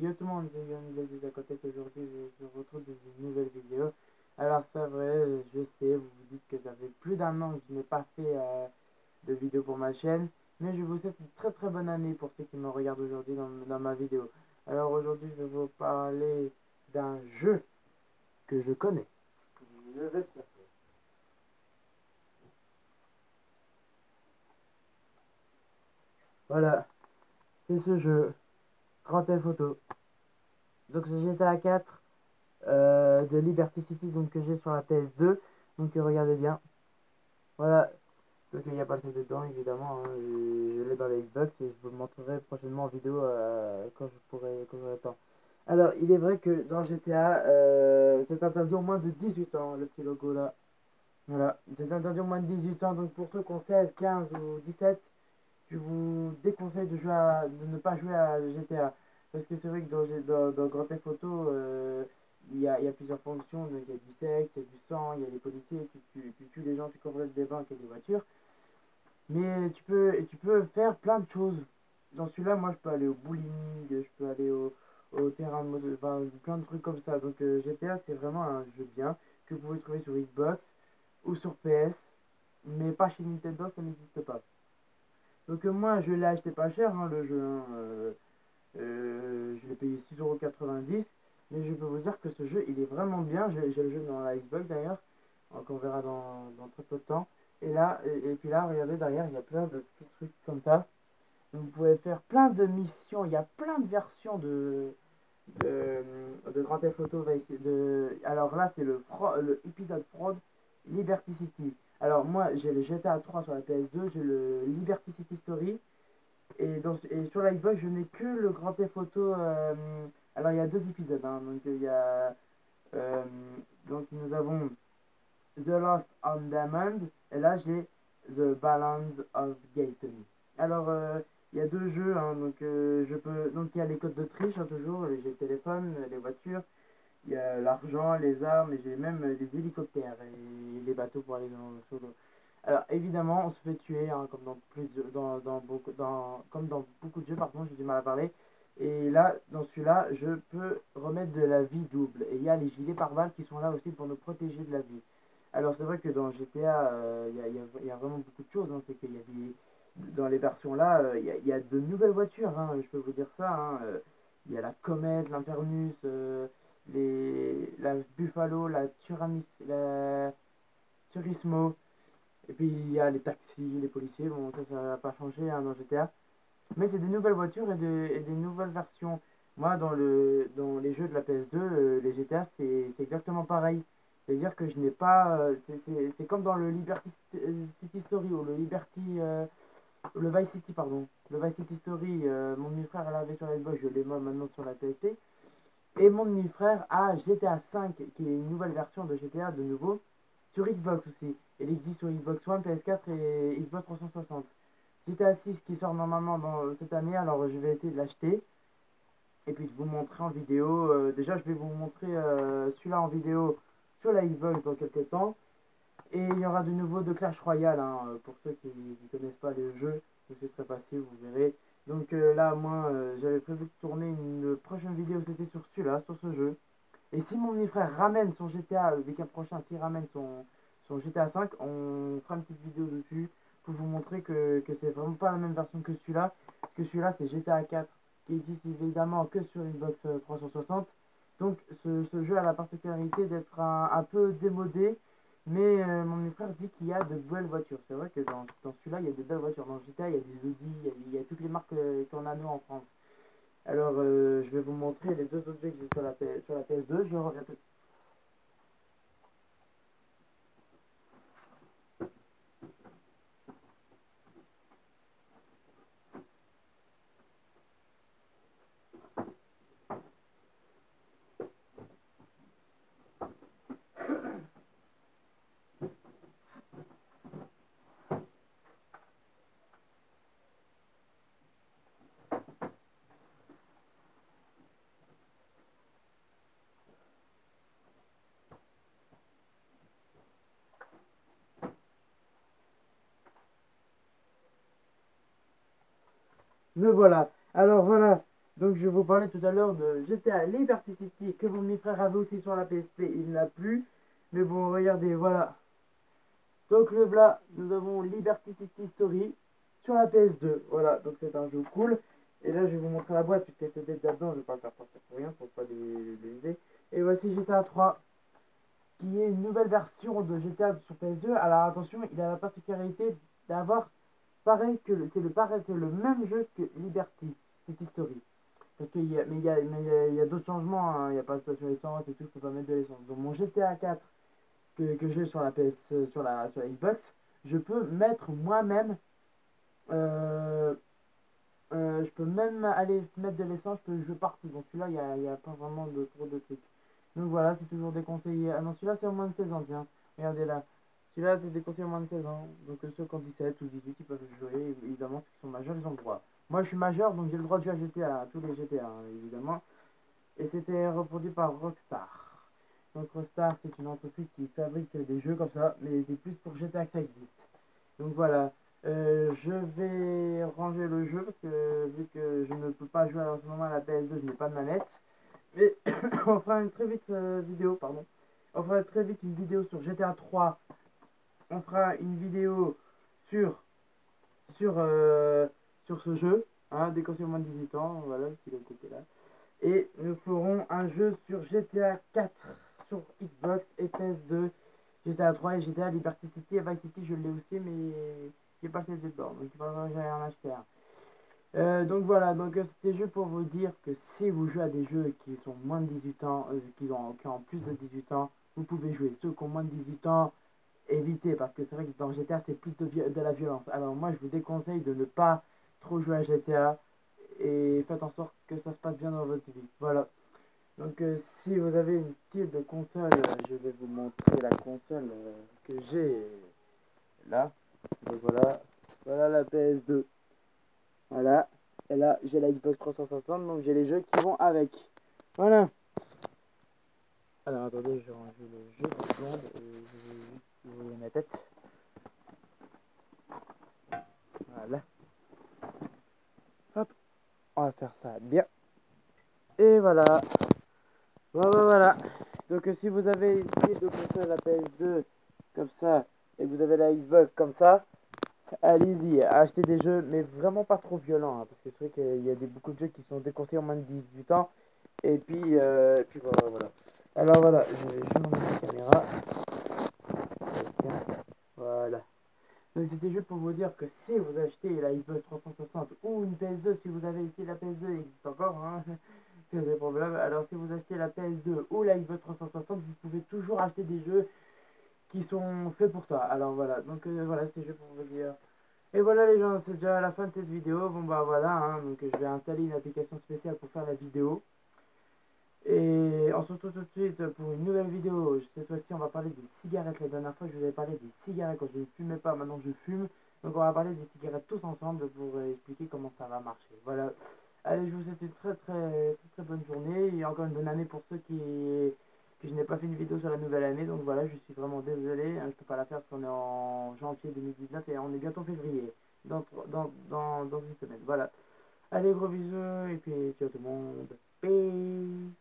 vidéo, tout le monde a une nouvelle vidéo à côté qu'aujourd'hui je vous retrouve dans une nouvelle vidéo. Alors c'est vrai, je sais, vous vous dites que ça fait plus d'un an que je n'ai pas fait de vidéo pour ma chaîne, mais je vous souhaite une très très bonne année pour ceux qui me regardent aujourd'hui dans ma vidéo. Alors aujourd'hui je vais vous parler d'un jeu que je connais. Je vais le chercher. Voilà, c'est ce jeu, Grand Theft Auto. Donc c'est GTA 4. De Liberty City donc que j'ai sur la PS2, donc regardez bien, voilà, donc il n'y a pas le CD dedans évidemment, hein, je l'ai dans la Xbox et je vous le montrerai prochainement en vidéo quand j'aurai le temps. Alors il est vrai que dans GTA c'est interdit au moins de 18 ans, le petit logo là, voilà, c'est interdit au moins de 18 ans, donc pour ceux qui ont 16, 15 ou 17, je vous déconseille de ne pas jouer à GTA. Parce que c'est vrai que dans Grand Theft Auto, il y a plusieurs fonctions. Donc il y a du sexe, il y a du sang, il y a les policiers, tu tues les gens, tu cambrioles des banques et des voitures. Mais tu peux faire plein de choses. Dans celui-là, moi je peux aller au bowling, je peux aller au terrain de moto, enfin plein de trucs comme ça. Donc GTA c'est vraiment un jeu bien que vous pouvez trouver sur Xbox ou sur PS. Mais pas chez Nintendo, ça n'existe pas. Donc moi je l'ai acheté pas cher hein, le jeu, hein, je l'ai payé 6,90 €, mais je peux vous dire que ce jeu il est vraiment bien, j'ai le jeu dans la Xbox d'ailleurs, qu'on verra dans très peu de temps, et puis là regardez derrière il y a plein de petits trucs comme ça, donc vous pouvez faire plein de missions, il y a plein de versions de Grand Theft Auto alors là c'est le épisode Fraud Liberty City. Alors moi j'ai le GTA 3 sur la PS2, j'ai le Liberty City Story et sur la Xbox je n'ai que le Grand Theft Auto. Alors il y a deux épisodes hein, donc il y a euh, donc nous avons The Lost on Diamond et là j'ai The Balance of Gayton. Alors il y a deux jeux hein, donc il y a les codes de triche hein, toujours, j'ai le téléphone, les voitures, il y a l'argent, les armes et j'ai même des hélicoptères et les bateaux pour aller sur l'eau. Alors évidemment on se fait tuer hein, comme comme dans beaucoup de jeux, pardon j'ai du mal à parler. Et là dans celui-là je peux remettre de la vie double et il y a les gilets pare-balles qui sont là aussi pour nous protéger de la vie. Alors c'est vrai que dans GTA il y a vraiment beaucoup de choses hein. C'est qu'il y a dans les versions là il y a de nouvelles voitures hein, je peux vous dire ça hein. Il y a la Comète, l'Impernus, la Buffalo, la Turismo, et puis il y a les taxis, les policiers, bon ça n'a pas changé hein, dans GTA. Mais c'est des nouvelles voitures et des nouvelles versions. Moi dans les jeux de la PS2, les GTA c'est exactement pareil. C'est-à-dire que je n'ai pas. C'est comme dans le Liberty City Story ou le Vice City, pardon. Le Vice City Story, mon demi-frère l'avait sur la Xbox, je l'ai moi maintenant sur la PSP. Et mon demi-frère a GTA 5, qui est une nouvelle version de GTA de nouveau, sur Xbox aussi. Elle existe sur Xbox One, PS4 et Xbox 360. GTA 6 qui sort normalement dans cette année, alors je vais essayer de l'acheter. Et puis de vous montrer en vidéo. Déjà, je vais vous montrer celui-là en vidéo sur la Xbox dans quelques temps. Et il y aura de nouveau de Clash Royale, hein, pour ceux qui ne connaissent pas le jeu. C'est très facile, vous verrez. Donc là, moi, j'avais prévu de tourner une prochaine vidéo, c'était sur celui-là, sur ce jeu. Et si mon petit frère ramène son GTA le week-end prochain, s'il ramène son GTA 5, on fera une petite vidéo dessus pour vous montrer que c'est vraiment pas la même version que celui-là. Que celui-là, c'est GTA 4 qui existe évidemment que sur Xbox 360. Donc ce jeu a la particularité d'être un peu démodé, mais mon frère dit qu'il y a de belles voitures. C'est vrai que dans celui-là, il y a de belles voitures. Dans GTA, il y a des Audi, il y a toutes les marques qu'on a nous en France. Alors, je vais vous montrer les deux objets que j'ai sur la PS2. Je reviens tout. Me voilà. Alors voilà. Donc je vous parlais tout à l'heure de GTA Liberty City que mon frère avait aussi sur la PSP, il n'a plus. Mais bon, regardez, voilà. Donc là, nous avons Liberty City Story sur la PS2. Voilà, donc c'est un jeu cool. Et là, je vais vous montrer la boîte puisque c'était déjà dedans. Je vais pas le faire sortir pour rien, pour pas les user. Et voici GTA 3, qui est une nouvelle version de GTA sur PS2. Alors attention, il a la particularité d'avoir pareil que c'est le même jeu que Liberty City Story. Parce qu'il y a, mais il y a d'autres changements, hein. Il n'y a pas de station essence et tout, je peux pas mettre de l'essence. Donc mon GTA 4 que j'ai sur la PS, sur la Xbox, je peux mettre moi-même, euh, je peux même aller mettre de l'essence, je peux jouer partout. Donc celui-là, il y a pas vraiment de trop de trucs. Donc voilà, c'est toujours déconseillé. Ah non, celui-là, c'est au moins de 16 ans, tiens. Regardez là. Celui-là, c'est déconseillé au moins de 16 ans. Donc ceux qui ont 17 ou 18, ils peuvent jouer. Évidemment, ceux qui sont majeurs, ils ont le droit. Moi, je suis majeur, donc j'ai le droit de jouer à GTA, à tous les GTA, hein, évidemment. Et c'était reproduit par Rockstar. Donc Rockstar, c'est une entreprise qui fabrique des jeux comme ça, mais c'est plus pour GTA que ça existe. Donc voilà, je vais ranger le jeu parce que vu que je ne peux pas jouer en ce moment à la PS2, je n'ai pas de manette. Mais on fera une très vite vidéo, pardon. On fera très vite une vidéo sur GTA 3. On fera une vidéo sur sur sur ce jeu, hein, dès qu'on c'est moins de 18 ans, voilà, s'il est côté là. Et nous ferons un jeu sur GTA 4 sur Xbox et PS2, GTA 3 et GTA Liberty City et Vice City, je l'ai aussi, mais j'ai pas le dedans, donc il faudra que j'aille en acheter un. Donc voilà, donc c'était juste pour vous dire que si vous jouez à des jeux qui sont moins de 18 ans, qui ont plus de 18 ans, vous pouvez jouer. Ceux qui ont moins de 18 ans, évitez, parce que c'est vrai que dans GTA c'est plus de la violence. Alors moi je vous déconseille de ne pas trop jouer à GTA et faites en sorte que ça se passe bien dans votre vie. Voilà. Donc si vous avez une style de console, je vais vous montrer la console que j'ai là. Donc voilà, voilà la PS2. Voilà. Et là j'ai la Xbox 360, donc j'ai les jeux qui vont avec. Voilà. Alors attendez, je range le jeu 2 secondes et je vais juste ouvrir ma tête. Voilà. Hop, on va faire ça bien. Et voilà. Voilà. Donc si vous avez une style de console la PS2 comme ça et que vous avez la Xbox comme ça, allez-y, achetez des jeux, mais vraiment pas trop violents, hein, parce que c'est vrai qu'il y a beaucoup de jeux qui sont déconseillés en moins de 18 ans. Et puis voilà. Alors voilà, je vais juste remettre la caméra. Tiens, voilà. Donc c'était juste pour vous dire que si vous achetez la Xbox 360 ou une PS2, si vous avez ici la PS2, elle existe encore, hein, c'est des problèmes. Alors si vous achetez la PS2 ou la Xbox 360, vous pouvez toujours acheter des jeux qui sont faits pour ça. Alors voilà, donc voilà, c'était juste pour vous dire. Et voilà les gens, c'est déjà la fin de cette vidéo. Bon bah voilà, hein, donc je vais installer une application spéciale pour faire la vidéo. Et on se retrouve tout de suite pour une nouvelle vidéo. Cette fois-ci, on va parler des cigarettes. La dernière fois, je vous avais parlé des cigarettes quand je ne fumais pas. Maintenant, je fume. Donc, on va parler des cigarettes tous ensemble pour expliquer comment ça va marcher. Voilà. Allez, je vous souhaite une très bonne journée. Et encore une bonne année pour ceux que je n'ai pas fait une vidéo sur la nouvelle année. Donc, voilà, je suis vraiment désolé, hein, je ne peux pas la faire parce qu'on est en janvier 2019 et on est bientôt février. Dans une semaine. Voilà. Allez, gros bisous. Et puis, ciao tout le monde. Peace.